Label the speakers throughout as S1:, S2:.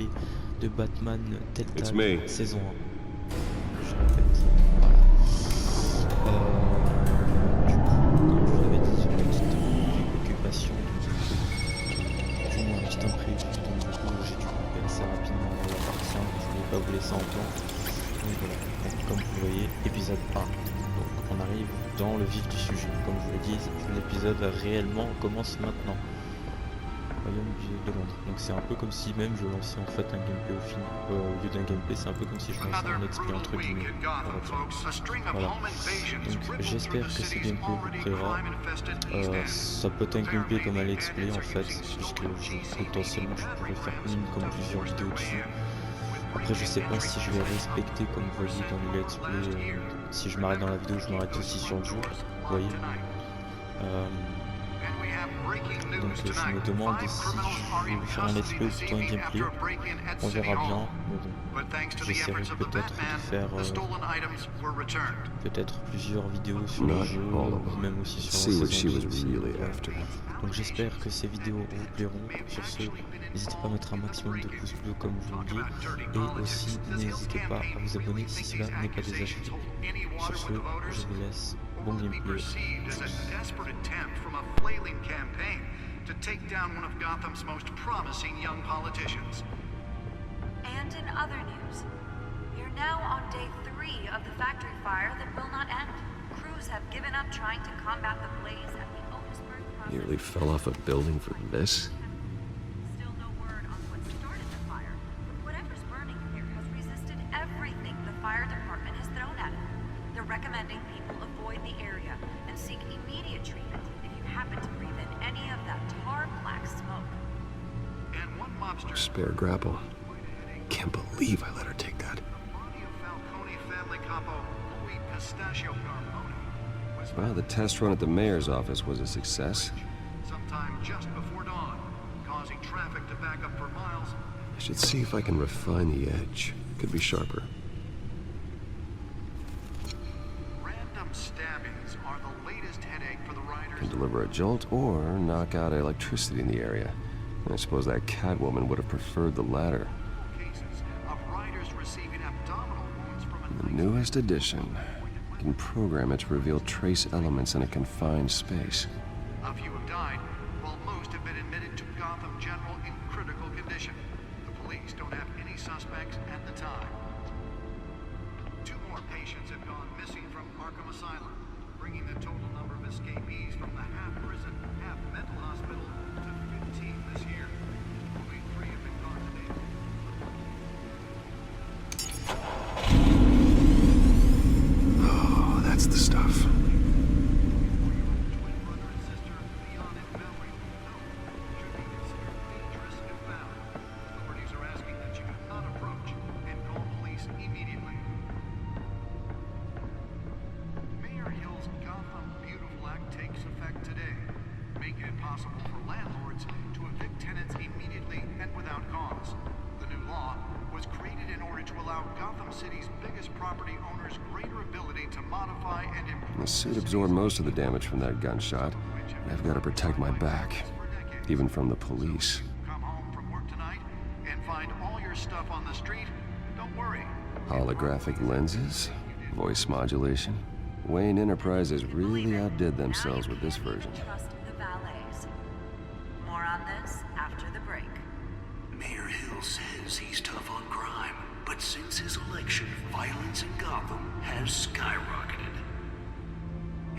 S1: gameplay de Batman Telltale saison 1. Je répète, voilà. Du coup, comme je vous l'avais dit, j'ai une petite occupation, du moins un petit imprévu, donc du coup j'ai dû couper assez rapidement la partie 1, je voulais pas vous laisser en plan. Donc voilà, donc, comme vous voyez, épisode 1. Donc on arrive dans le vif du sujet. Comme je vous l'ai dit, l'épisode réellement commence maintenant. Royaume de Londres. Donc c'est un peu comme si même je lançais en fait un gameplay au lieu d'un gameplay, c'est un peu comme si je lançais un let's play entre guillemets. Voilà. Donc j'espère que ce gameplay vous plaira. Ça peut être un gameplay comme un let's play en fait, puisque potentiellement je pourrais faire une comme plusieurs vidéos dessus. Après je sais pas si je vais respecter comme vous voyez dans les let's play, si je m'arrête dans la vidéo je m'arrête aussi sur le jeu, vous voyez. Donc je me demande si je vais faire un let's play ou plutôt un gameplay, on verra bien, mais bon, j'essaierai peut-être de faire peut-être plusieurs vidéos sur le jeu, ou même aussi sur la saison 2. Donc j'espère que ces vidéos vous plairont. Sur ce, n'hésitez pas à mettre un maximum de pouces bleus comme je vous le dis, et aussi n'hésitez pas à vous abonner si cela n'est pas déjà fait. Sur ce, je vous laisse, bon gameplay.
S2: To take down one of Gotham's most promising young politicians.
S3: And in other news, we're now on day 3 of the factory fire that will not end. Crews have given up trying to combat the blaze at the Otisburg process.
S4: Nearly fell off a building for this?
S3: Still no word on what started the fire. Whatever's burning here has resisted everything the fire department has thrown at it. They're recommending people avoid the area and seek immediate treatment if you happen to breathe in any of that tar black smoke.
S2: And one mobster
S4: Spare grapple. Can't believe I let her take that. Well, the test run at the mayor's office was a success.
S2: Sometime just before dawn, causing traffic to back up for miles.
S4: I should see if I can refine the edge. Could be sharper.
S2: Random stabbings are the latest headache for the riders.
S4: Can deliver a jolt or knock out electricity in the area. And I suppose that Catwoman would have preferred the latter.
S2: Cases of riders receiving abdominal wounds from
S4: The newest edition. Can program it to reveal trace elements in a confined space.
S2: A few have died, while most have been admitted to Gotham General in critical condition. The police don't have any suspects at the time. 2 more patients have gone missing from Arkham Asylum, bringing the total number of escapees from the half-prison, half-mental hospital to 15 this year. Only 3 have been caught to date.
S4: Oh, that's the stuff. The suit absorbed most of the damage from that gunshot, and I've got to protect my back, even from the police.
S2: Come home from work tonight and find all your stuff on the street. Don't worry.
S4: Holographic lenses, voice modulation. Wayne Enterprises really outdid themselves with this version.
S3: Trust the valets. More on this after the break.
S5: Mayor Hill says he's tough on crime, but since his election, violence in Gotham has skyrocketed.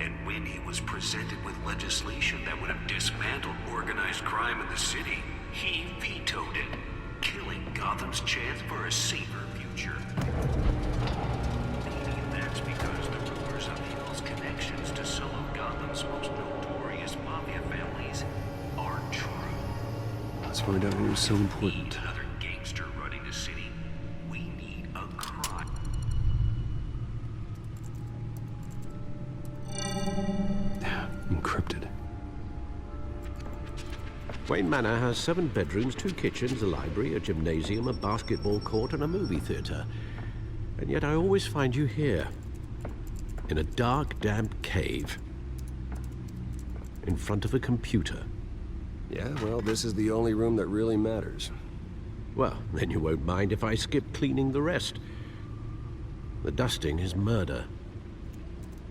S5: And when he was presented with legislation that would have dismantled organized crime in the city, he vetoed it, killing Gotham's chance for a safer future. Maybe that's because the rumors of Hill's connections to some of Gotham's most notorious mafia families are true.
S4: Let's find out who was so
S5: We need
S4: important.
S5: another gangster running the city. We need a crime.
S4: Encrypted.
S6: Wayne Manor has 7 bedrooms, 2 kitchens, a library, a gymnasium, a basketball court, and a movie theater. And yet I always find you here, in a dark, damp cave, in front of a computer.
S4: Yeah, well, this is the only room that really matters.
S6: Well, then you won't mind if I skip cleaning the rest. The dusting is murder.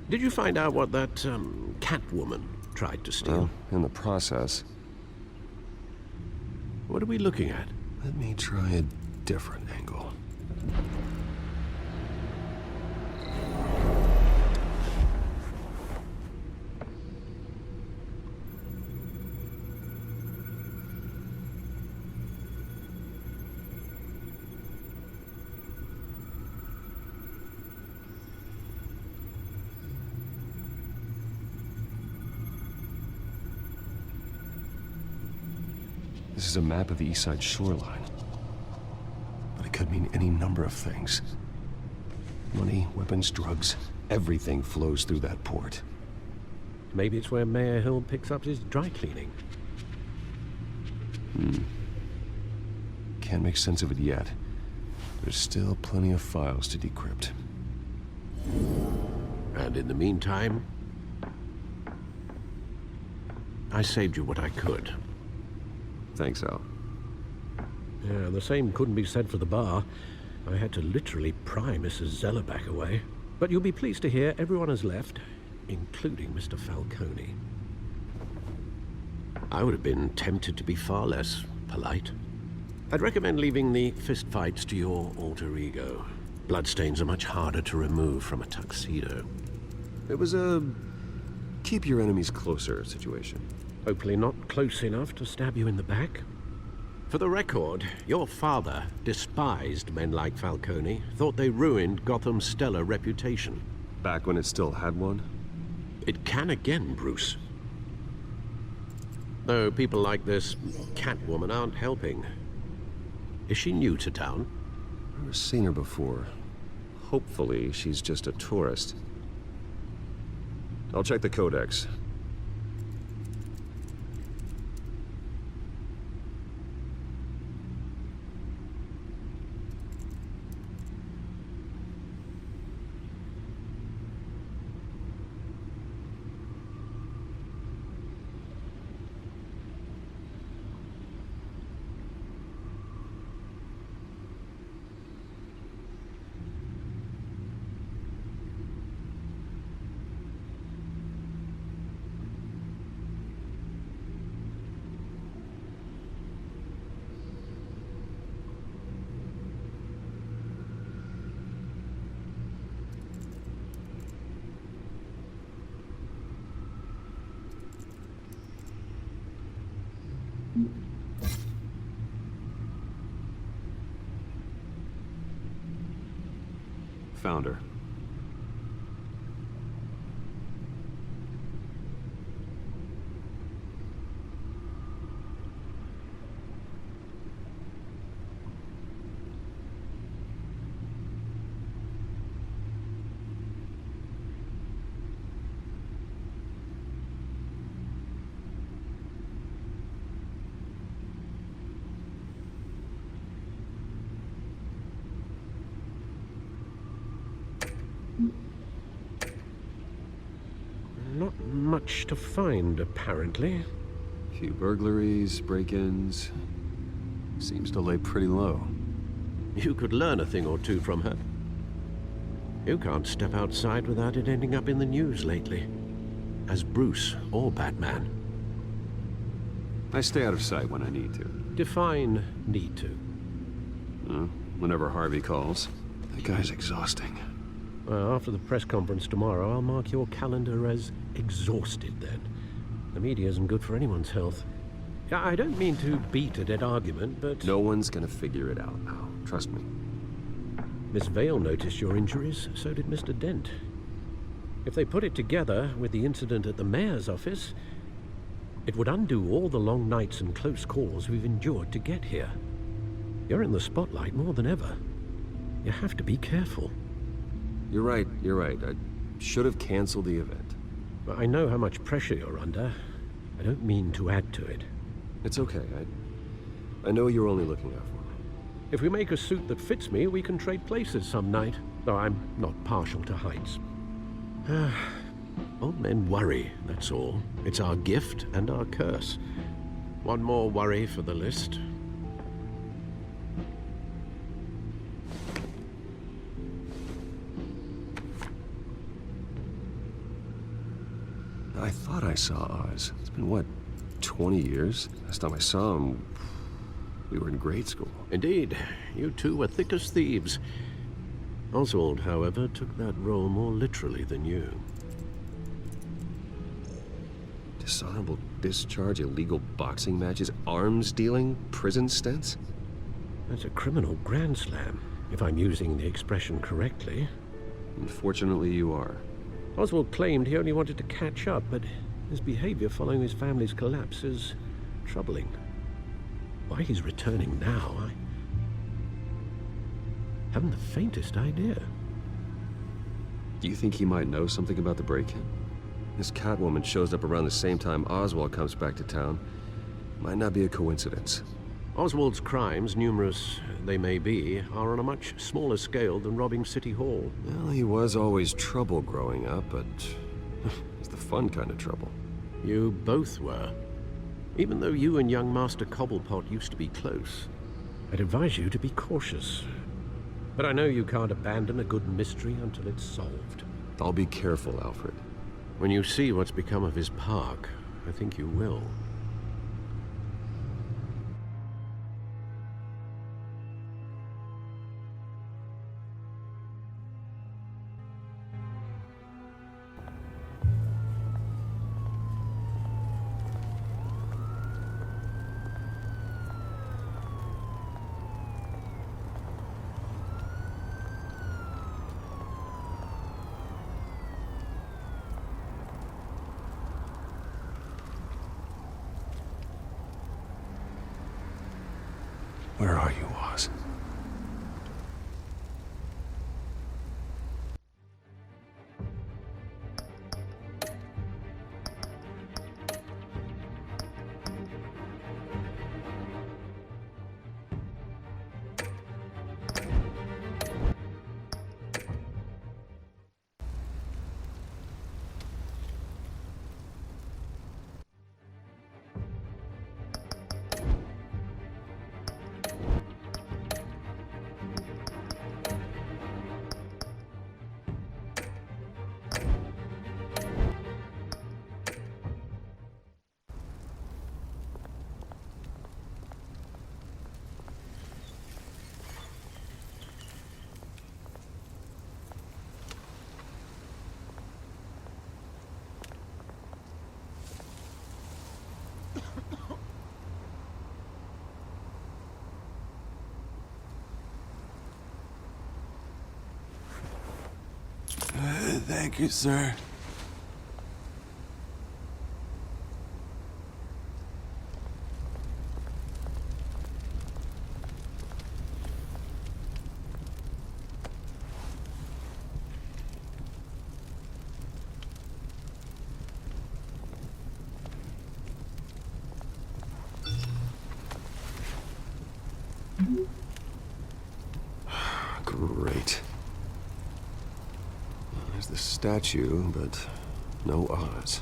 S6: Did you find out what that, Catwoman tried to steal?
S4: Well, in the process.
S6: What are we looking at?
S4: Let me try a different angle. This is a map of the east side shoreline. But it could mean any number of things. Money, weapons, drugs, everything flows through that port.
S6: Maybe it's where Mayor Hill picks up his dry cleaning.
S4: Can't make sense of it yet. There's still plenty of files to decrypt.
S6: And in the meantime, I saved you what I could.
S4: Thanks, Al.
S6: Yeah, the same couldn't be said for the bar. I had to literally pry Mrs. Zellerback away. But you'll be pleased to hear everyone has left, including Mr. Falcone. I would have been tempted to be far less polite. I'd recommend leaving the fistfights to your alter ego. Bloodstains are much harder to remove from a tuxedo.
S4: It was a keep your enemies closer situation.
S6: Hopefully not close enough to stab you in the back. For the record, your father despised men like Falcone, thought they ruined Gotham's stellar reputation.
S4: Back when it still had one?
S6: It can again, Bruce. Though people like this Catwoman aren't helping. Is she new to town?
S4: I've never seen her before. Hopefully, she's just a tourist. I'll check the codex. Found her.
S6: Not much to find, apparently.
S4: Few burglaries, break-ins. Seems to lay pretty low.
S6: You could learn a thing or two from her. You can't step outside without it ending up in the news lately. As Bruce or Batman.
S4: I stay out of sight when I need to.
S6: Define need to.
S4: Whenever Harvey calls. That guy's exhausting.
S6: Well, after the press conference tomorrow, I'll mark your calendar as exhausted then. The media isn't good for anyone's health. I don't mean to beat a dead argument, but...
S4: No one's gonna figure it out now. Trust me.
S6: Miss Vale noticed your injuries, so did Mr. Dent. If they put it together with the incident at the mayor's office, it would undo all the long nights and close calls we've endured to get here. You're in the spotlight more than ever. You have to be careful.
S4: You're right. I should have canceled the event.
S6: I know how much pressure you're under. I don't mean to add to it.
S4: It's okay. I know you're only looking out for me.
S6: If we make a suit that fits me, we can trade places some night. Though I'm not partial to heights. Old men worry, that's all. It's our gift and our curse. One more worry for the list.
S4: I thought I saw Oz. It's been, what, 20 years? Last time I saw him, we were in grade school.
S6: Indeed, you two were thick as thieves. Oswald, however, took that role more literally than you.
S4: Dishonorable discharge, illegal boxing matches, arms dealing, prison stints?
S6: That's a criminal grand slam, if I'm using the expression correctly.
S4: Unfortunately, you are.
S6: Oswald claimed he only wanted to catch up, but his behavior following his family's collapse is troubling. Why he's returning now, I haven't the faintest idea.
S4: Do you think he might know something about the break-in? This Catwoman shows up around the same time Oswald comes back to town. Might not be a coincidence.
S6: Oswald's crimes, numerous they may be, are on a much smaller scale than robbing City Hall.
S4: Well, he was always trouble growing up, but it's the fun kind of trouble.
S6: You both were. Even though you and young Master Cobblepot used to be close, I'd advise you to be cautious. But I know you can't abandon a good mystery until it's solved.
S4: I'll be careful, Alfred.
S6: When you see what's become of his park, I think you will.
S4: Where are you, Oz?
S7: Thank you, sir.
S4: Great. There's the statue, but no Oz.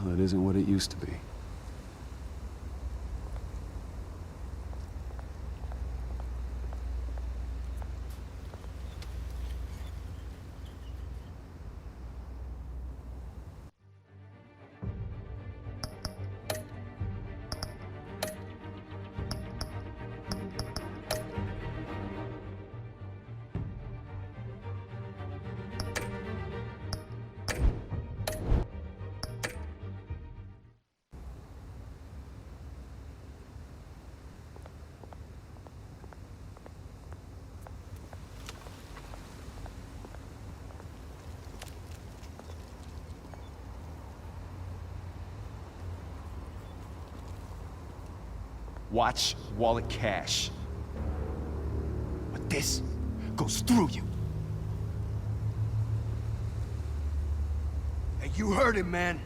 S4: Well, that isn't what it used to be.
S8: Watch, wallet, cash. But this goes through you.
S7: Hey, you heard him, man.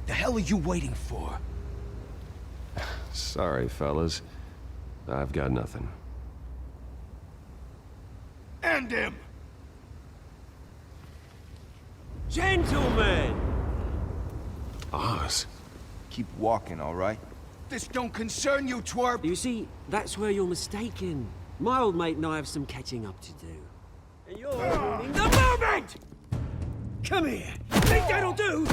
S8: The hell are you waiting for?
S4: Sorry, fellas. I've got nothing.
S7: End him!
S9: Gentlemen!
S4: Oz.
S8: Keep walking, all right?
S7: This don't concern you, twerp!
S9: You see, that's where you're mistaken. My old mate and I have some catching up to do. And you're ruining the moment! Come here! Think that'll do?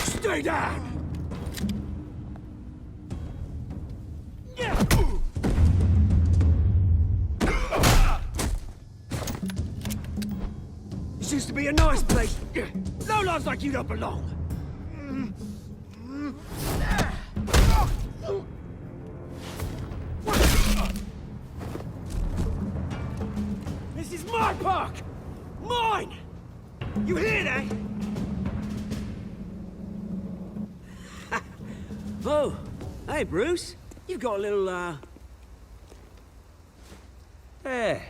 S9: Stay down! This used to be a nice place. Lowlifes like you don't belong. This is my park! Mine! You hear that? Oh, hey, Bruce. You've got a little, There.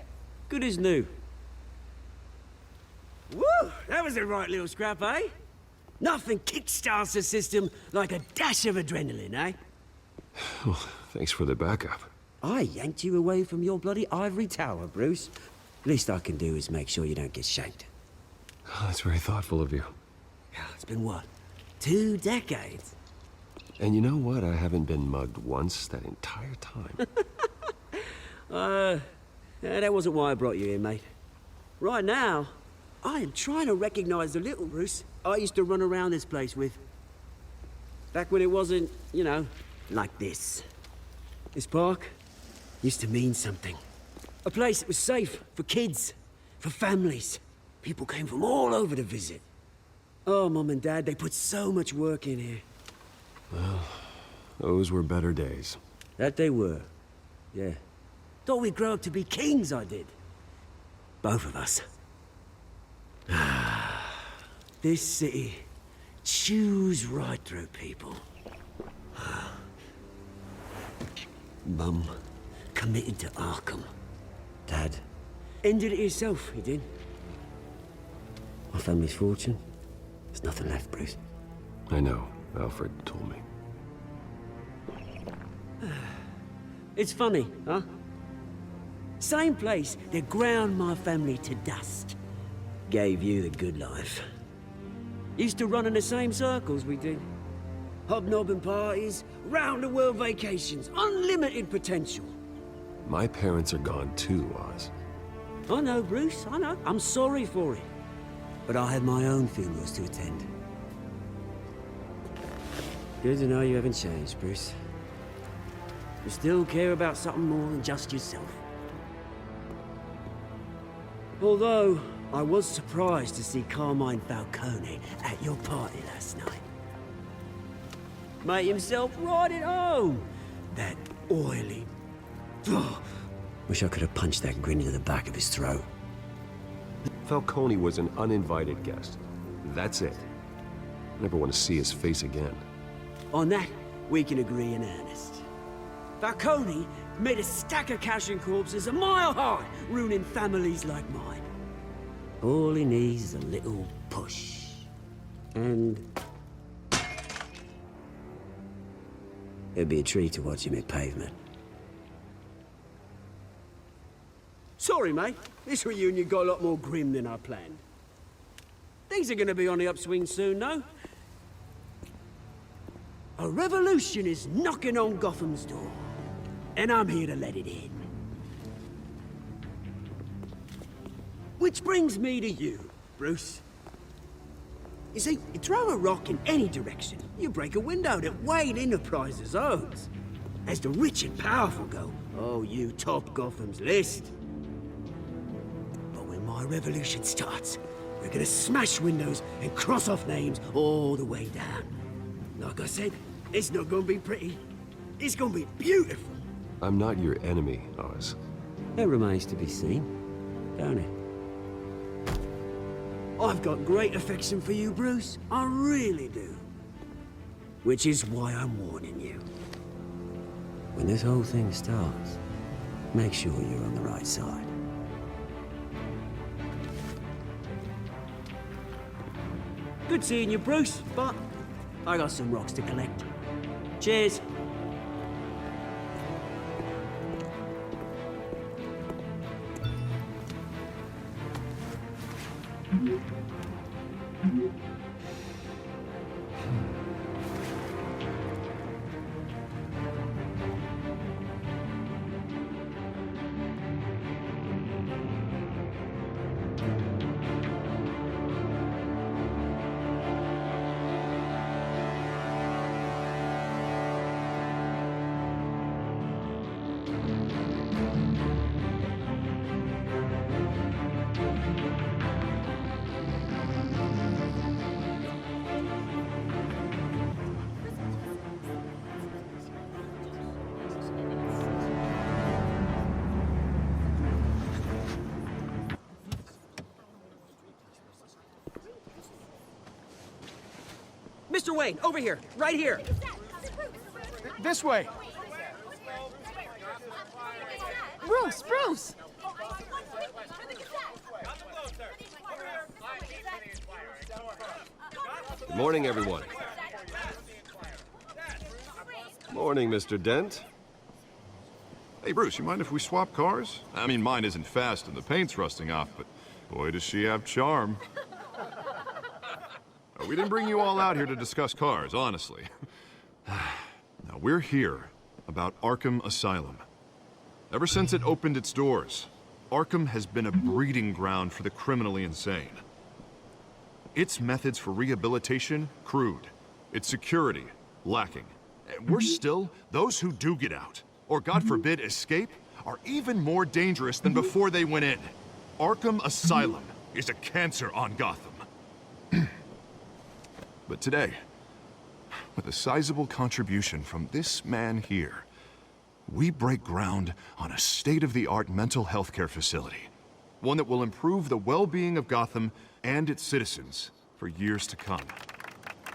S9: Good as new. Woo! That was a right little scrap, eh? Nothing kickstarts the system like a dash of adrenaline, eh?
S4: Well, thanks for the backup.
S9: I yanked you away from your bloody ivory tower, Bruce. Least I can do is make sure you don't get shanked.
S4: Oh, that's very thoughtful of you.
S9: Yeah, it's been what? 2 decades?
S4: And you know what? I haven't been mugged once that entire time.
S9: Yeah, that wasn't why I brought you here, mate. Right now, I am trying to recognize the little Bruce I used to run around this place with. Back when it wasn't, you know, like this. This park used to mean something. A place that was safe for kids, for families. People came from all over to visit. Oh, Mum and Dad, they put so much work in here.
S4: Well, those were better days.
S9: That they were. Yeah. Thought we'd grow up to be kings, I did. Both of us. This city chews right through people. Mum committed to Arkham. Dad ended it himself, he did. My family's fortune. There's nothing left, Bruce.
S4: I know. Alfred told me.
S9: It's funny, huh? Same place that ground my family to dust. Gave you the good life. Used to run in the same circles we did. Hobnobbing parties, round-the-world vacations, unlimited potential.
S4: My parents are gone too, Oz.
S9: I know, Bruce, I know. I'm sorry for it. But I had my own funerals to attend. Good to know you haven't changed, Bruce. You still care about something more than just yourself. Although, I was surprised to see Carmine Falcone at your party last night. Made himself right at home. That oily... Oh, wish I could have punched that grin into the back of his throat.
S4: Falcone was an uninvited guest. That's it. Never want to see his face again.
S9: On that, we can agree in earnest. Falcone made a stack of cash and corpses a mile high, ruining families like mine. All he needs is a little push. And... it'd be a treat to watch him hit pavement. Sorry, mate. This reunion got a lot more grim than I planned. Things are gonna be on the upswing soon, though. A revolution is knocking on Gotham's door. And I'm here to let it in. Which brings me to you, Bruce. You see, you throw a rock in any direction, you break a window that Wayne Enterprises owns. As the rich and powerful go, oh, you top Gotham's list. But when my revolution starts, we're gonna smash windows and cross off names all the way down. Like I said, it's not gonna be pretty. It's gonna be beautiful.
S4: I'm not your enemy, Oz.
S9: That remains to be seen, don't it? I've got great affection for you, Bruce. I really do. Which is why I'm warning you. When this whole thing starts, make sure you're on the right side. Good seeing you, Bruce, but I got some rocks to collect. Cheers. Mr. Wayne, over here, right here.
S8: This way.
S10: Bruce, Bruce!
S4: Morning, everyone. Morning, Mr. Dent.
S11: Hey, Bruce, you mind if we swap cars? I mean, mine isn't fast and the paint's rusting off, but boy, does she have charm. We didn't bring you all out here to discuss cars, honestly. Now, we're here about Arkham Asylum. Ever since it opened its doors, Arkham has been a breeding ground for the criminally insane. Its methods for rehabilitation, crude. Its security, lacking. And worse still, those who do get out, or God forbid, escape, are even more dangerous than before they went in. Arkham Asylum is a cancer on Gotham. But today, with a sizable contribution from this man here, we break ground on a state-of-the-art mental health care facility. One that will improve the well-being of Gotham and its citizens for years to come.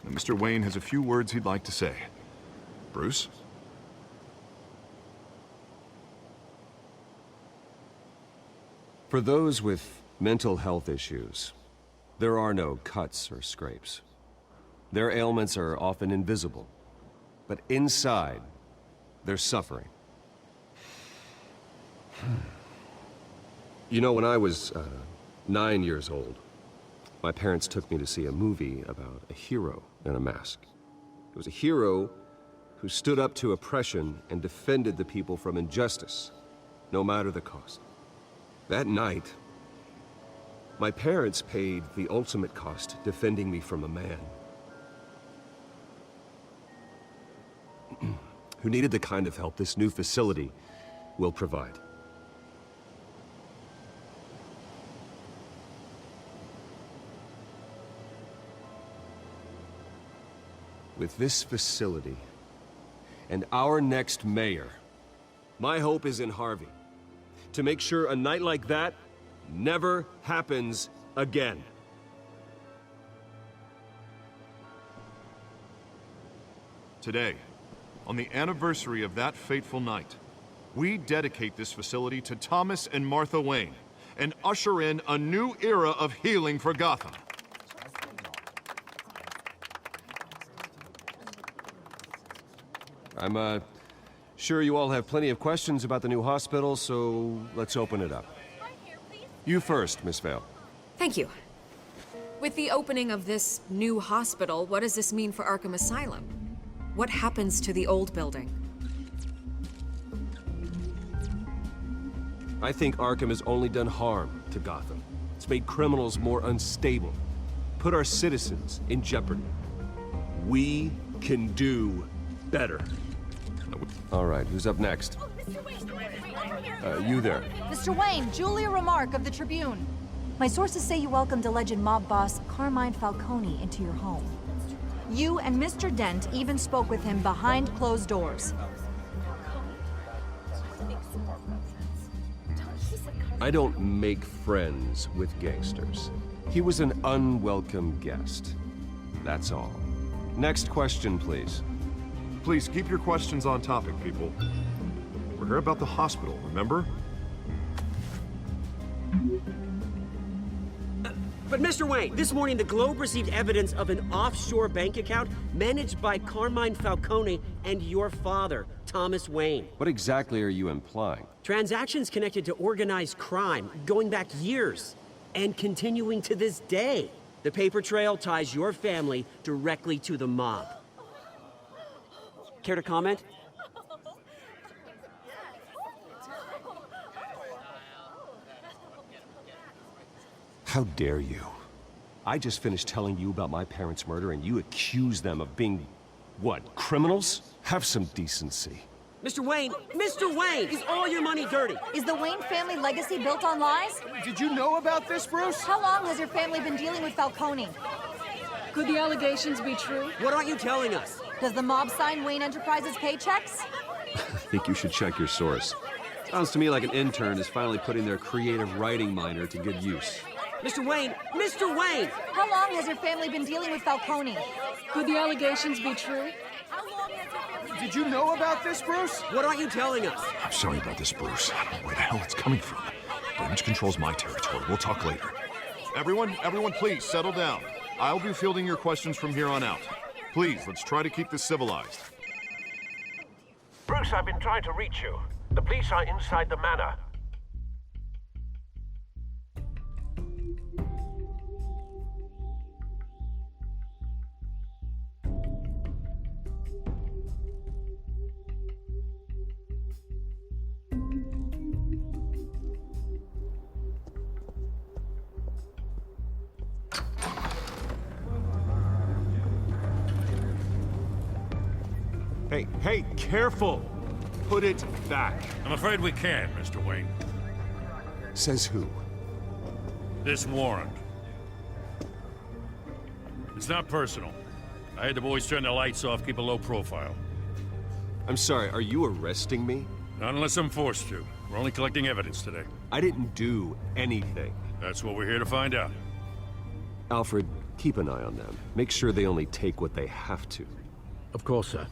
S11: Now, Mr. Wayne has a few words he'd like to say. Bruce?
S4: For those with mental health issues, there are no cuts or scrapes. Their ailments are often invisible, but inside, they're suffering. You know, when I was 9 years old, my parents took me to see a movie about a hero in a mask. It was a hero who stood up to oppression and defended the people from injustice, no matter the cost. That night, my parents paid the ultimate cost defending me from a man who needed the kind of help this new facility will provide. With this facility and our next mayor, my hope is in Harvey, to make sure a night like that never happens again.
S11: Today, on the anniversary of that fateful night, we dedicate this facility to Thomas and Martha Wayne and usher in a new era of healing for Gotham.
S4: I'm sure you all have plenty of questions about the new hospital, so let's open it up. You first, Miss Vale.
S10: Thank you. With the opening of this new hospital, what does this mean for Arkham Asylum? What happens to the old building?
S4: I think Arkham has only done harm to Gotham. It's made criminals more unstable, put our citizens in jeopardy. We can do better. All right, who's up next? You there.
S12: Mr. Wayne, Julia Remark of the Tribune. My sources say you welcomed alleged mob boss Carmine Falcone into your home. You and Mr. Dent even spoke with him behind closed doors.
S4: I don't make friends with gangsters. He was an unwelcome guest. That's all. Next question, please.
S11: Please keep your questions on topic, people. We're here about the hospital, remember?
S9: But Mr. Wayne, this morning the Globe received evidence of an offshore bank account managed by Carmine Falcone and your father, Thomas Wayne.
S4: What exactly are you implying?
S9: Transactions connected to organized crime going back years and continuing to this day. The paper trail ties your family directly to the mob. Care to comment?
S4: How dare you? I just finished telling you about my parents' murder and you accuse them of being, what, criminals? Have some decency.
S9: Mr. Wayne, is all your money dirty?
S12: Is the Wayne family legacy built on lies?
S7: Did you know about this, Bruce?
S12: How long has your family been dealing with Falcone?
S13: Could the allegations be true?
S9: What aren't you telling us?
S12: Does the mob sign Wayne Enterprises paychecks?
S4: I think you should check your source. Sounds to me like an intern is finally putting their creative writing minor to good use.
S9: Mr. Wayne!
S12: How long has your family been dealing with Falcone?
S13: Could the allegations be true?
S7: Did you know about this, Bruce?
S9: What aren't you telling us?
S11: I'm sorry about this, Bruce. I don't know where the hell it's coming from. Damage control's my territory. We'll talk later. Everyone, please, settle down. I'll be fielding your questions from here on out. Please, let's try to keep this civilized.
S6: Bruce, I've been trying to reach you. The police are inside the manor.
S8: Hey, careful! Put it back.
S14: I'm afraid we can't, Mr. Wayne.
S4: Says who?
S14: This warrant. It's not personal. I had the boys turn the lights off, keep a low profile.
S4: I'm sorry, are you arresting me?
S14: Not unless I'm forced to. We're only collecting evidence today.
S4: I didn't do anything.
S14: That's what we're here to find out.
S4: Alfred, keep an eye on them. Make sure they only take what they have to.
S6: Of course, sir.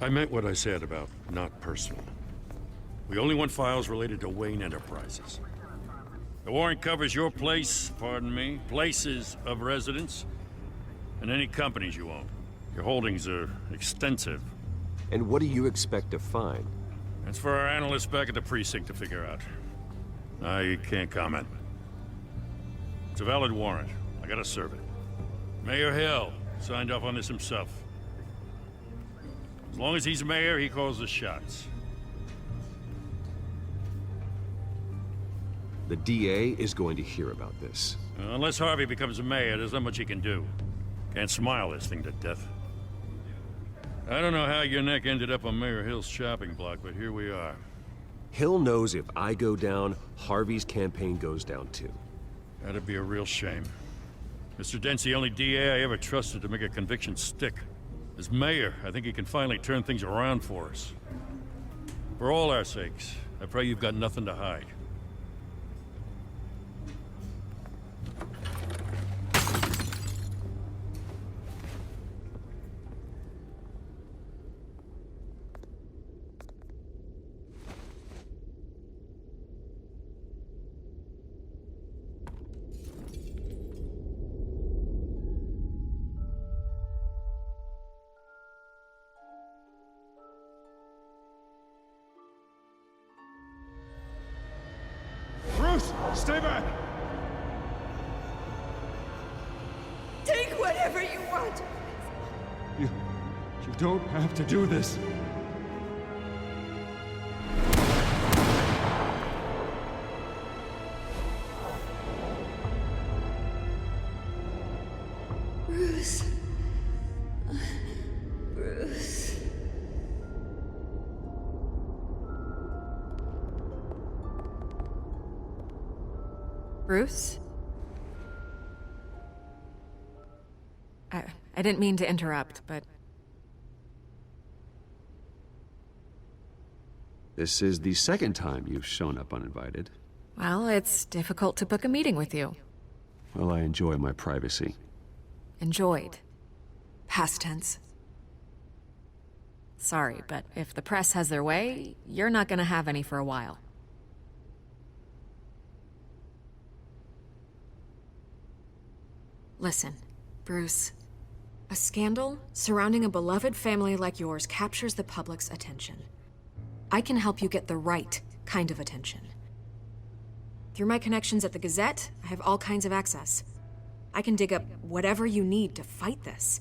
S14: I meant what I said about not personal. We only want files related to Wayne Enterprises. The warrant covers your place, pardon me, places of residence, and any companies you own. Your holdings are extensive.
S4: And what do you expect to find?
S14: That's for our analysts back at the precinct to figure out. I can't comment. It's a valid warrant. I gotta serve it. Mayor Hill signed off on this himself. As long as he's mayor, he calls the shots.
S4: The DA is going to hear about this.
S14: Unless Harvey becomes a mayor, there's not much he can do. Can't smile this thing to death. I don't know how your neck ended up on Mayor Hill's shopping block, but here we are.
S4: Hill knows if I go down, Harvey's campaign goes down too.
S14: That'd be a real shame. Mr. Dent's the only DA I ever trusted to make a conviction stick. As mayor, I think he can finally turn things around for us. For all our sakes, I pray you've got nothing to hide.
S7: Bruce, stay back!
S13: Take whatever you want!
S7: You don't have to do this.
S13: Bruce. Bruce.
S10: Bruce? I didn't mean to interrupt, but...
S15: This is the second time you've shown up uninvited.
S10: Well, it's difficult to book a meeting with you.
S15: Well, I enjoy my privacy.
S10: Enjoyed. Past tense. Sorry, but if the press has their way, you're not gonna have any for a while. Listen, Bruce. A scandal surrounding a beloved family like yours captures the public's attention. I can help you get the right kind of attention. Through my connections at the Gazette, I have all kinds of access. I can dig up whatever you need to fight this.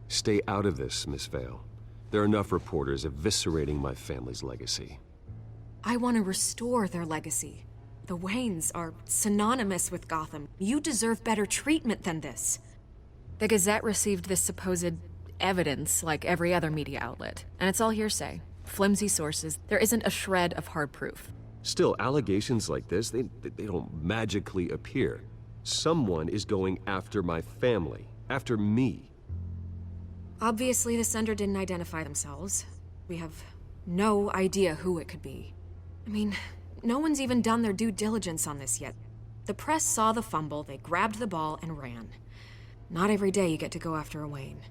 S4: Stay out of this, Miss Vale. There are enough reporters eviscerating my family's legacy.
S10: I want to restore their legacy. The Waynes are synonymous with Gotham. You deserve better treatment than this. The Gazette received this supposed evidence like every other media outlet, and it's all hearsay. Flimsy sources. There isn't a shred of hard proof.
S4: Still, allegations like this, they don't magically appear. Someone is going after my family, after me.
S10: Obviously, the sender didn't identify themselves. We have no idea who it could be. I mean, no one's even done their due diligence on this yet. The press saw the fumble, they grabbed the ball and ran. Not every day you get to go after a Wayne.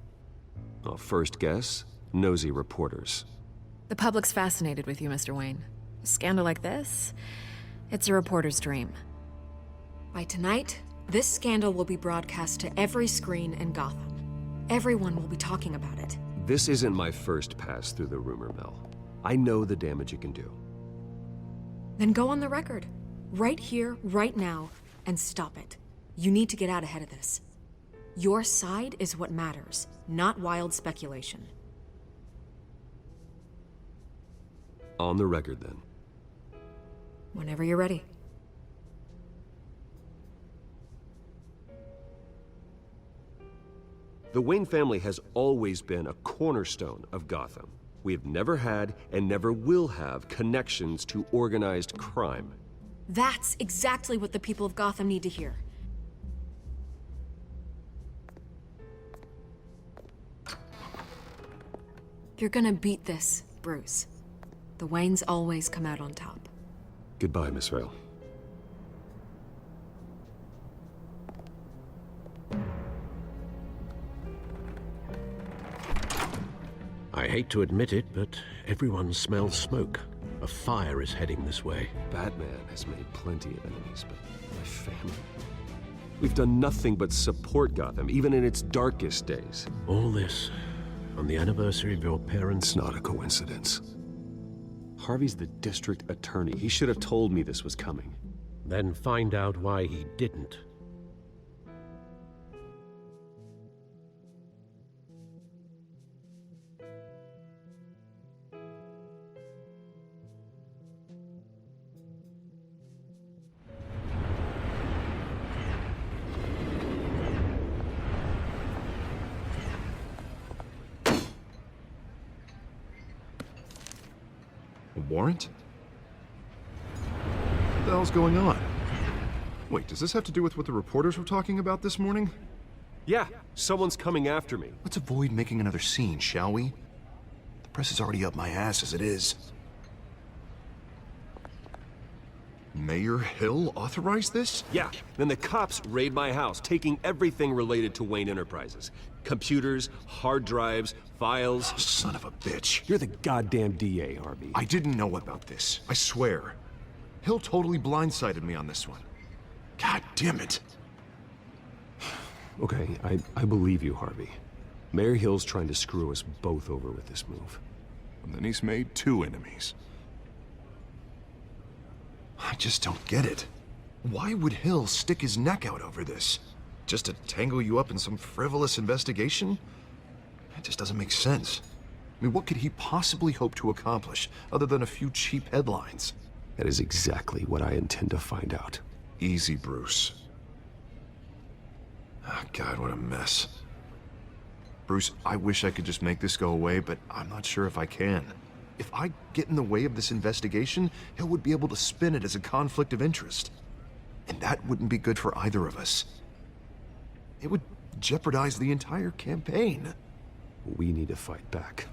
S4: Well, first guess, nosy reporters.
S10: The public's fascinated with you, Mr. Wayne. A scandal like this, it's a reporter's dream. By tonight, this scandal will be broadcast to every screen in Gotham. Everyone will be talking about it.
S4: This isn't my first pass through the rumor mill. I know the damage it can do.
S10: Then go on the record. Right here, right now, and stop it. You need to get out ahead of this. Your side is what matters, not wild speculation.
S4: On the record, then.
S10: Whenever you're ready.
S4: The Wayne family has always been a cornerstone of Gotham. We have never had and never will have connections to organized crime.
S10: That's exactly what the people of Gotham need to hear. You're gonna beat this, Bruce. The Waynes always come out on top.
S4: Goodbye, Miss Vale.
S6: I hate to admit it, but everyone smells smoke. A fire is heading this way.
S4: Batman has made plenty of enemies, but my family... We've done nothing but support Gotham, even in its darkest days.
S6: All this on the anniversary of your parents'...
S4: It's not a coincidence. Harvey's the district attorney. He should have told me this was coming.
S6: Then find out why he didn't.
S11: A warrant? What the hell's going on? Wait, does this have to do with what the reporters were talking about this morning?
S4: Yeah, someone's coming after me.
S11: Let's avoid making another scene, shall we? The press is already up my ass as it is. Mayor Hill authorized this?
S4: Yeah, then the cops raid my house, taking everything related to Wayne Enterprises. Computers, hard drives, files.
S11: Oh, son of a bitch.
S4: You're the goddamn DA, Harvey.
S11: I didn't know about this, I swear. Hill totally blindsided me on this one. God damn it.
S4: Okay, I believe you, Harvey. Mayor Hill's trying to screw us both over with this move.
S11: And then he's made 2 enemies. I just don't get it. Why would Hill stick his neck out over this? Just to tangle you up in some frivolous investigation? It just doesn't make sense. I mean, what could he possibly hope to accomplish other than a few cheap headlines?
S4: That is exactly what I intend to find out.
S11: Easy, Bruce. Oh, God, what a mess. Bruce, I wish I could just make this go away, but I'm not sure if I can. If I get in the way of this investigation, Hill would be able to spin it as a conflict of interest. And that wouldn't be good for either of us. It would jeopardize the entire campaign.
S4: We need to fight back.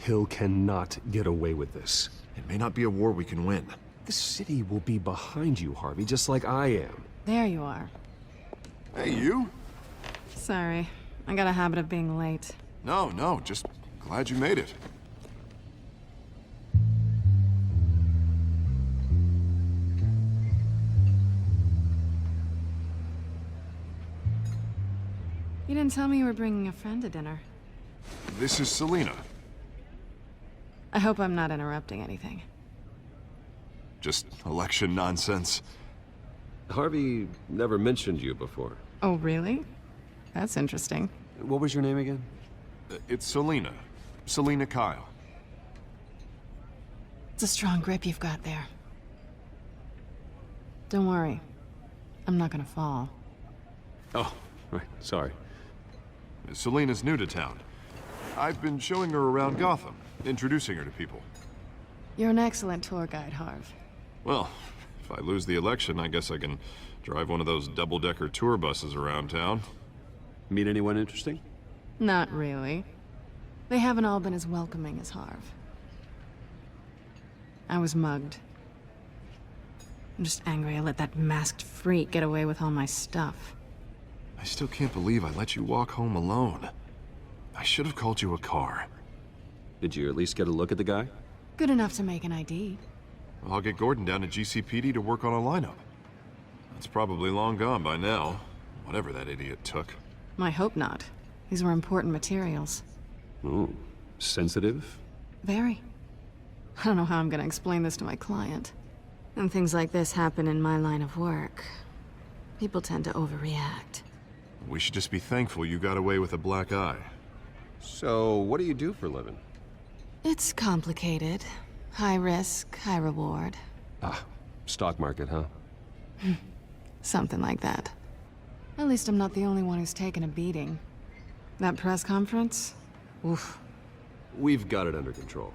S4: Hill cannot get away with this.
S11: It may not be a war we can win.
S4: The city will be behind you, Harvey, just like I am.
S16: There you are.
S11: Hey, you?
S16: Sorry. I got a habit of being late.
S11: No, just glad you made it.
S16: You didn't tell me you were bringing a friend to dinner.
S11: This is Selina.
S16: I hope I'm not interrupting anything.
S11: Just election nonsense.
S4: Harvey never mentioned you before.
S16: Oh, really? That's interesting.
S4: What was your name again?
S11: It's Selina. Selina Kyle.
S16: It's a strong grip you've got there. Don't worry. I'm not gonna fall.
S4: Oh, right. Sorry.
S11: Selina's new to town. I've been showing her around Gotham, introducing her to people.
S16: You're an excellent tour guide, Harv.
S11: Well, if I lose the election, I guess I can drive one of those double-decker tour buses around town.
S15: Meet anyone interesting?
S16: Not really. They haven't all been as welcoming as Harv. I was mugged. I'm just angry I let that masked freak get away with all my stuff.
S11: I still can't believe I let you walk home alone. I should have called you a car.
S4: Did you at least get a look at the guy?
S16: Good enough to make an ID.
S11: I'll get Gordon down to GCPD to work on a lineup. That's probably long gone by now, whatever that idiot took.
S16: I hope not. These were important materials.
S4: Ooh, sensitive?
S16: Very. I don't know how I'm gonna explain this to my client. And things like this happen in my line of work. People tend to overreact.
S11: We should just be thankful you got away with a black eye.
S4: So, what do you do for a living?
S16: It's complicated. High risk, high reward.
S4: Ah, stock market, huh?
S16: Something like that. At least I'm not the only one who's taken a beating. That press conference? Oof.
S4: We've got it under control.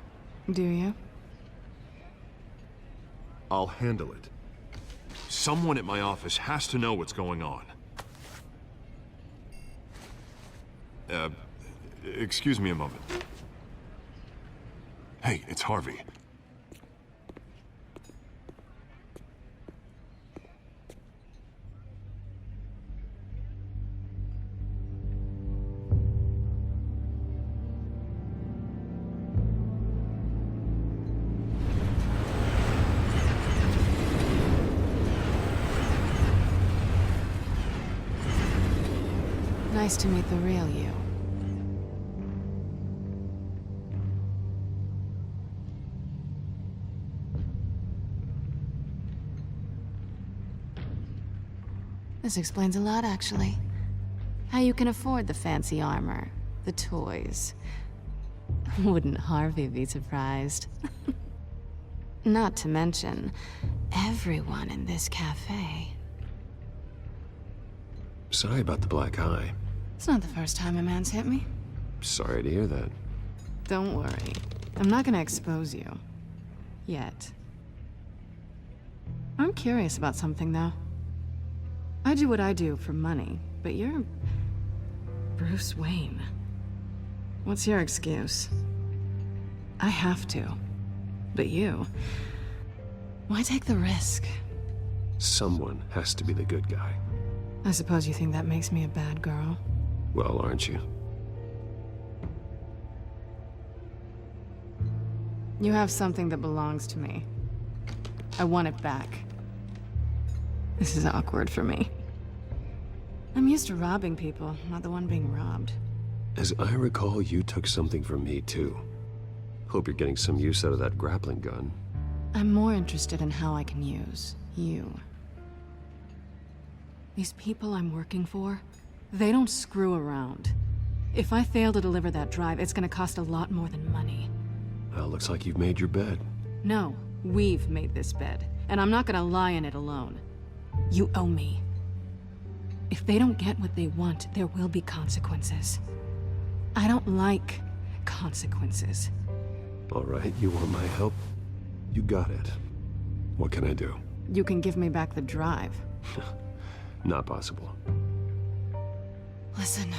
S16: Do you?
S11: I'll handle it. Someone at my office has to know what's going on. Excuse me a moment. Hey, it's Harvey.
S16: Nice to meet the real you. This explains a lot, actually. How you can afford the fancy armor, the toys. Wouldn't Harvey be surprised? Not to mention, everyone in this cafe.
S4: Sorry about the black eye.
S16: It's not the first time a man's hit me.
S4: Sorry to hear that.
S16: Don't worry. I'm not gonna expose you. Yet. I'm curious about something, though. I do what I do for money, but you're... Bruce Wayne. What's your excuse? I have to. But you... Why take the risk?
S4: Someone has to be the good guy.
S16: I suppose you think that makes me a bad girl?
S4: Well, aren't you?
S16: You have something that belongs to me. I want it back. This is awkward for me. I'm used to robbing people, not the one being robbed.
S4: As I recall, you took something from me, too. Hope you're getting some use out of that grappling gun.
S16: I'm more interested in how I can use you. These people I'm working for, they don't screw around. If I fail to deliver that drive, it's gonna cost a lot more than money.
S4: Well, looks like you've made your bed.
S16: No, we've made this bed, and I'm not gonna lie in it alone. You owe me. If they don't get what they want, there will be consequences. I don't like consequences.
S4: All right, you want my help? You got it. What can I do?
S16: You can give me back the drive.
S4: Not possible.
S16: Listen,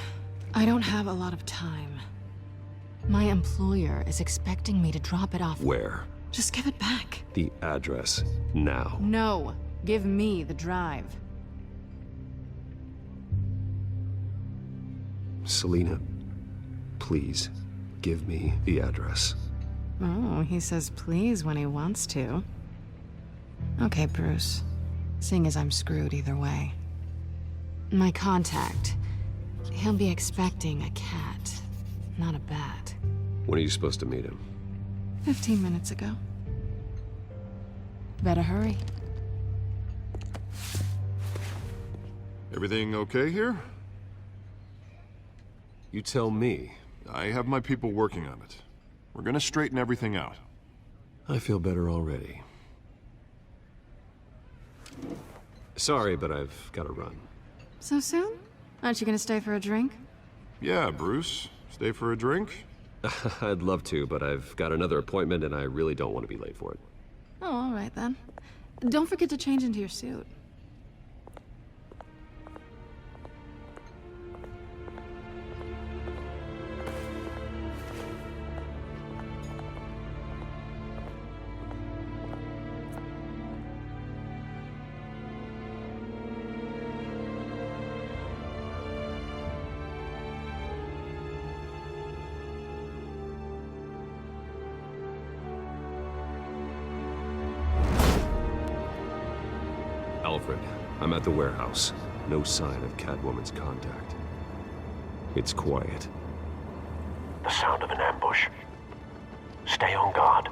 S16: I don't have a lot of time. My employer is expecting me to drop it off.
S4: Where?
S16: Just give it back.
S4: The address, now.
S16: No. Give me the drive.
S4: Selina, please, give me the address.
S16: Oh, he says please when he wants to. Okay, Bruce. Seeing as I'm screwed either way. My contact. He'll be expecting a cat, not a bat.
S4: When are you supposed to meet him?
S16: 15 minutes ago. Better hurry.
S11: Everything okay here?
S4: You tell me.
S11: I have my people working on it. We're gonna straighten everything out.
S4: I feel better already. Sorry, but I've got to run.
S16: So soon? Aren't you gonna stay for a drink?
S11: Yeah, Bruce. Stay for a drink?
S4: I'd love to, but I've got another appointment and I really don't want to be late for it.
S16: Oh, all right then. Don't forget to change into your suit.
S4: Alfred, I'm at the warehouse. No sign of Catwoman's contact. It's quiet.
S5: The sound of an ambush. Stay on guard.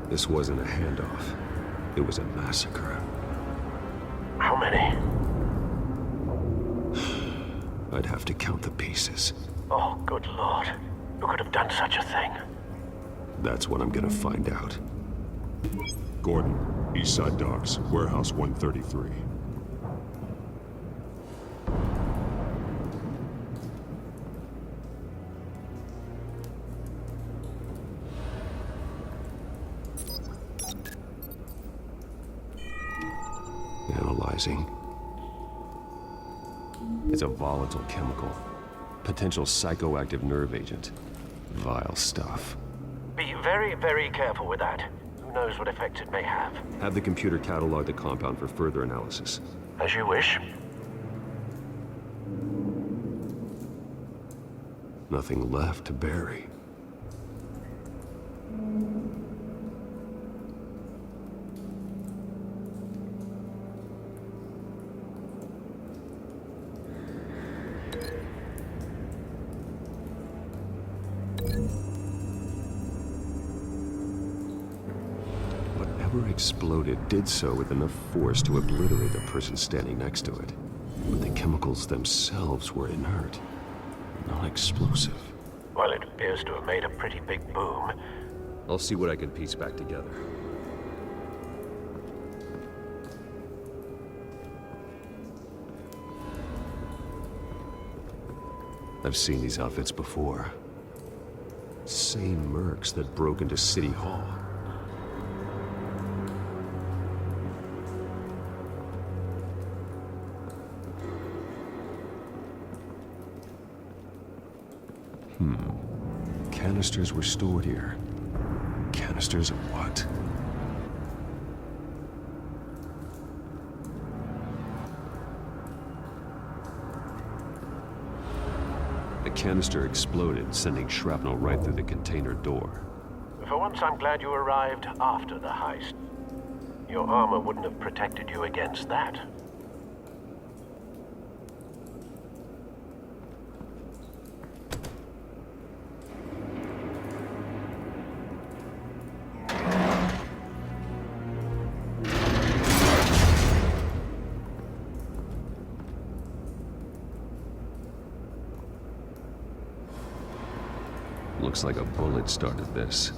S4: This wasn't a handoff. It was a massacre.
S5: How many?
S4: I'd have to count the pieces.
S5: Oh, good lord. Who could have done such a thing?
S4: That's what I'm gonna find out.
S11: Gordon, Eastside Docks, Warehouse 133.
S4: Analyzing. It's a volatile chemical. Potential psychoactive nerve agent. Vile stuff.
S5: Be very, very careful with that. Who knows what effects it may have.
S4: Have the computer catalog the compound for further analysis.
S5: As you wish.
S4: Nothing left to bury. Whatever exploded did so with enough force to obliterate the person standing next to it. But the chemicals themselves were inert, not explosive.
S5: Well, it appears to have made a pretty big boom.
S4: I'll see what I can piece back together. I've seen these outfits before. Same mercs that broke into City Hall. Canisters were stored here. Canisters of what? The canister exploded, sending shrapnel right through the container door.
S5: For once, I'm glad you arrived after the heist. Your armor wouldn't have protected you against that.
S4: Looks like a bullet started this.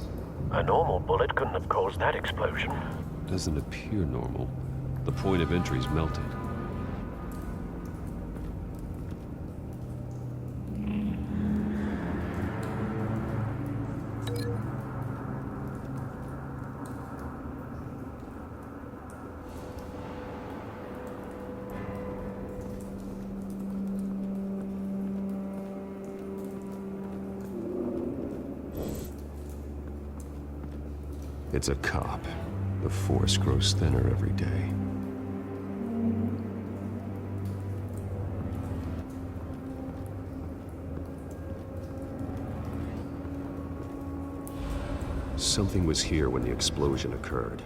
S6: A normal bullet couldn't have caused that explosion.
S4: Doesn't appear normal. The point of entry's melted. It's a cop. The force grows thinner every day. Something was here when the explosion occurred.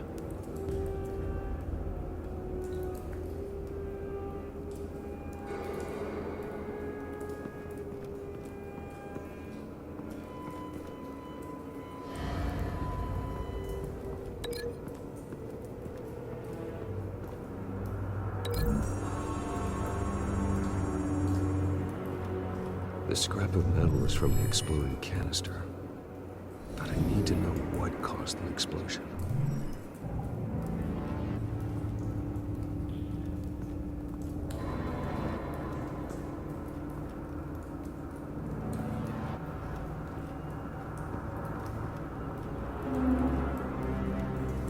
S4: The scrap of metal is from the exploded canister. But I need to know what caused the explosion.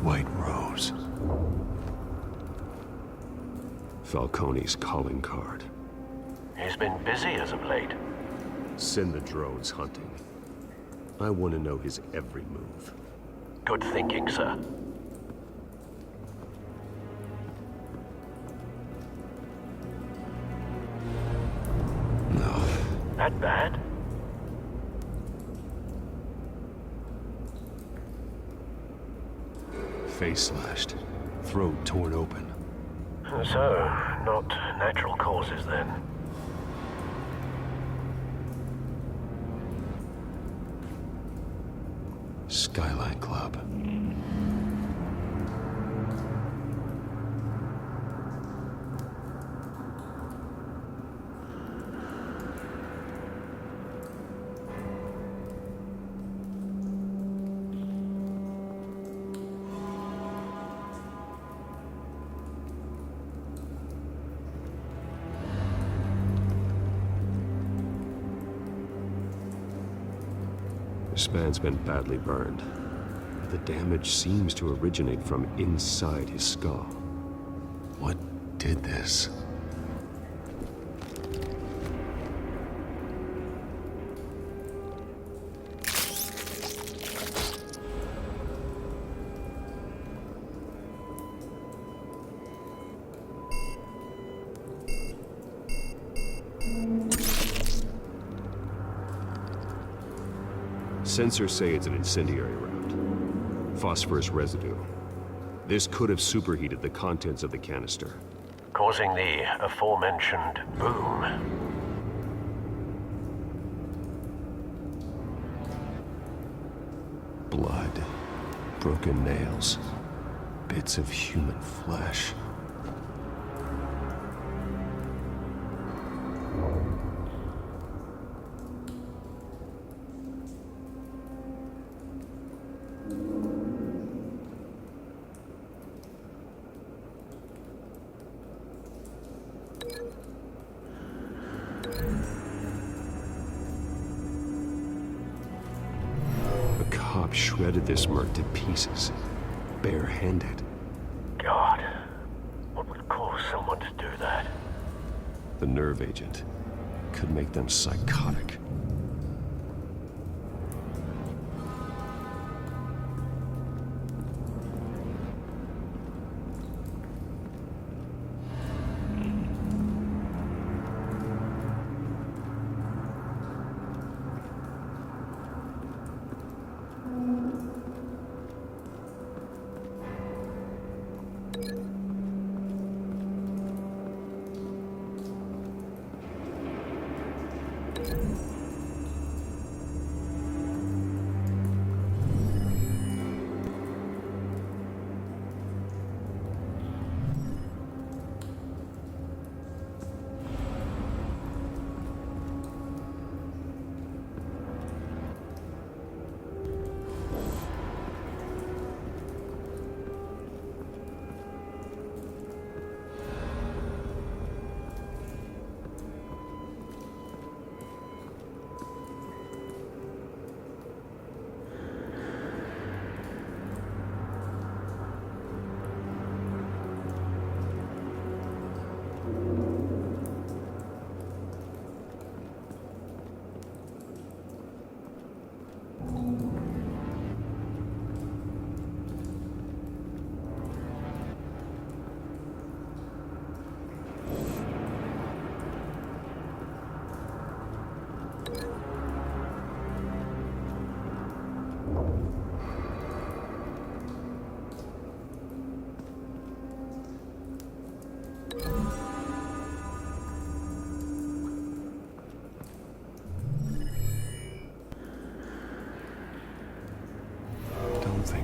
S4: White Rose. Falcone's calling card.
S6: He's been busy as of late.
S4: Send the drones hunting. I want to know his every move.
S6: Good thinking, sir.
S4: No.
S6: That bad?
S4: Face slashed. Throat torn open.
S6: So, not natural causes then.
S4: Skyline Club. This man's been badly burned. The damage seems to originate from inside his skull. What did this? Sensors say it's an incendiary round. Phosphorus residue. This could have superheated the contents of the canister,
S6: causing the aforementioned boom.
S4: Blood, broken nails, bits of human flesh. Shredded this merc to pieces, barehanded.
S6: God, what would cause someone to do that?
S4: The nerve agent could make them psychotic.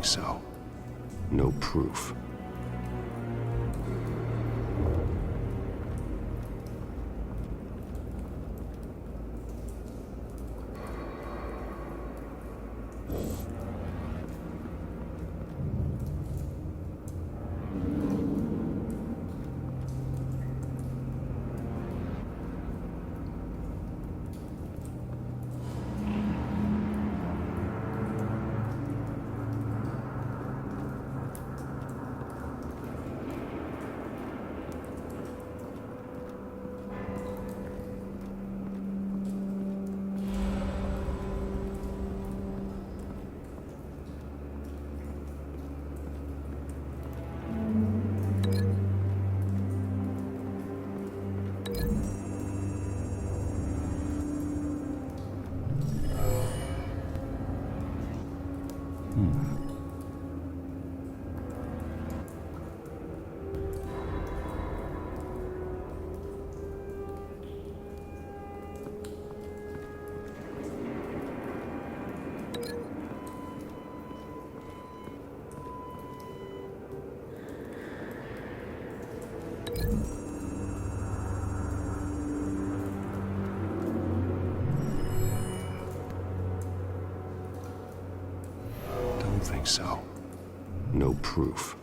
S4: think so. No proof. Don't think so. No proof.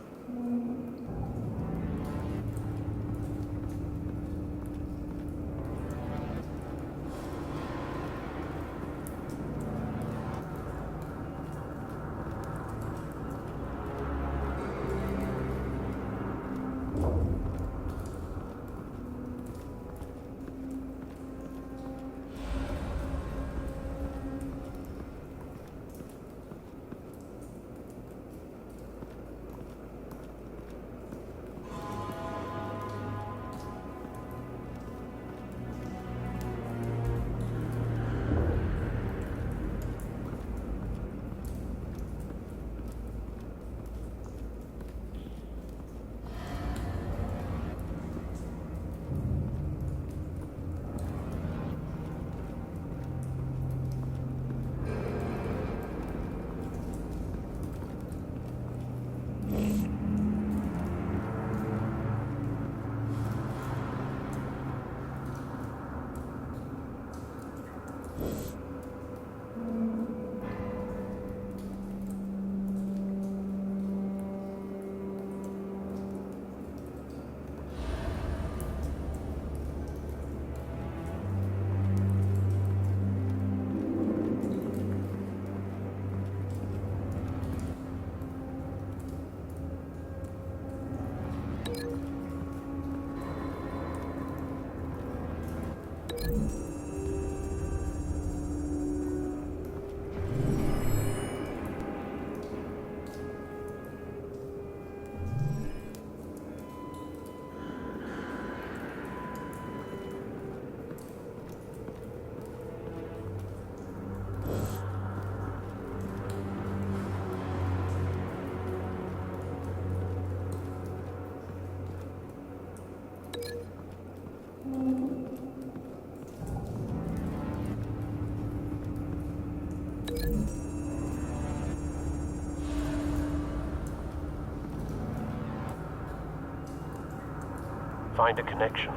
S6: Find a connection.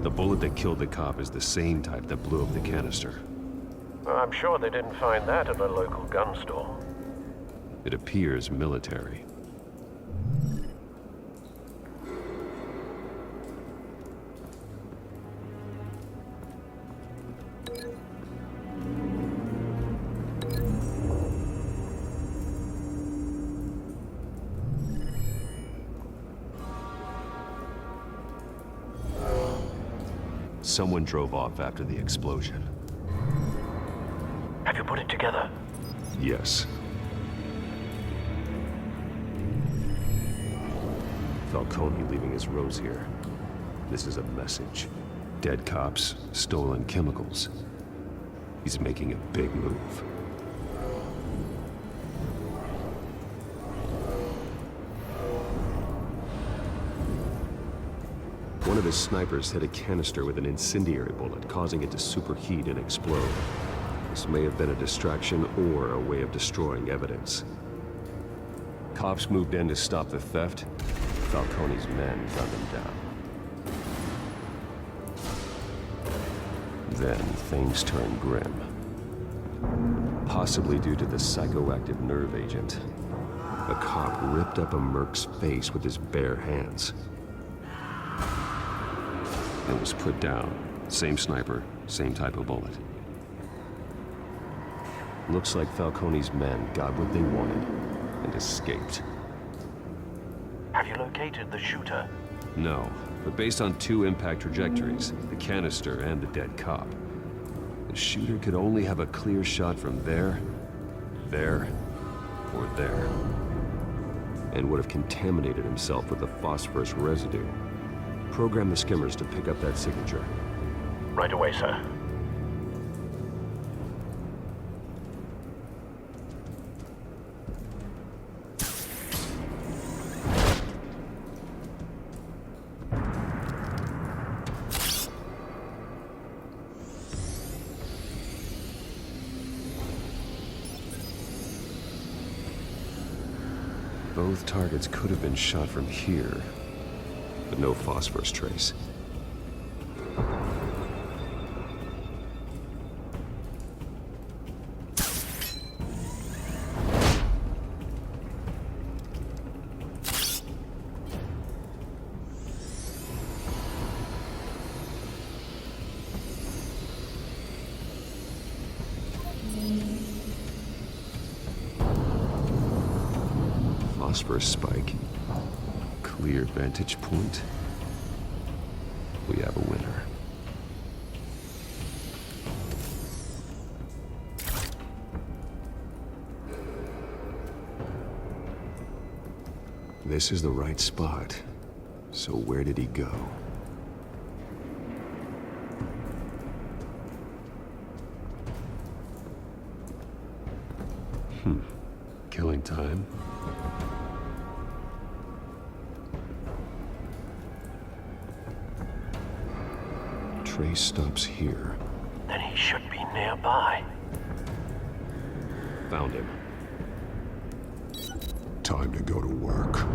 S4: The bullet that killed the cop is the same type that blew up the canister.
S6: I'm sure they didn't find that at a local gun store.
S4: It appears military. Someone drove off after the explosion.
S6: Have you put it together?
S4: Yes. Falcone leaving his rose here. This is a message. Dead cops, stolen chemicals. He's making a big move. One of his snipers hit a canister with an incendiary bullet, causing it to superheat and explode. This may have been a distraction or a way of destroying evidence. Cops moved in to stop the theft. Falcone's men gunned him down. Then things turned grim. Possibly due to the psychoactive nerve agent. A cop ripped up a merc's face with his bare hands. It was put down. Same sniper, same type of bullet. Looks like Falcone's men got what they wanted and escaped.
S17: Have you located the shooter?
S4: No, but based on 2 impact trajectories, the canister and the dead cop, the shooter could only have a clear shot from there, or there, and would have contaminated himself with the phosphorus residue. Program the skimmers to pick up that signature.
S17: Right away, sir.
S4: Both targets could have been shot from here, but no phosphorus trace. Phosphorus spike. Clear vantage point. We have a winner. This is the right spot. So where did he go? Killing time. Trace stops here.
S17: Then he should be nearby.
S4: Found him.
S18: Time to go to work.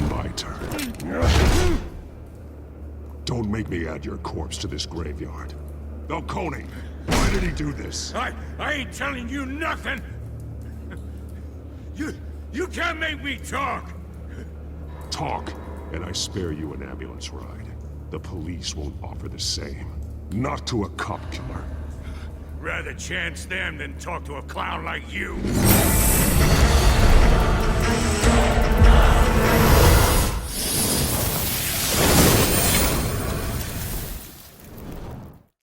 S18: My turn. Don't make me add your corpse to this graveyard. Falcone, why did he do this?
S19: I ain't telling you nothing! You can't make me talk!
S18: Talk, and I spare you an ambulance ride. The police won't offer the same. Not to a cop killer.
S19: Rather chance them than talk to a clown like you.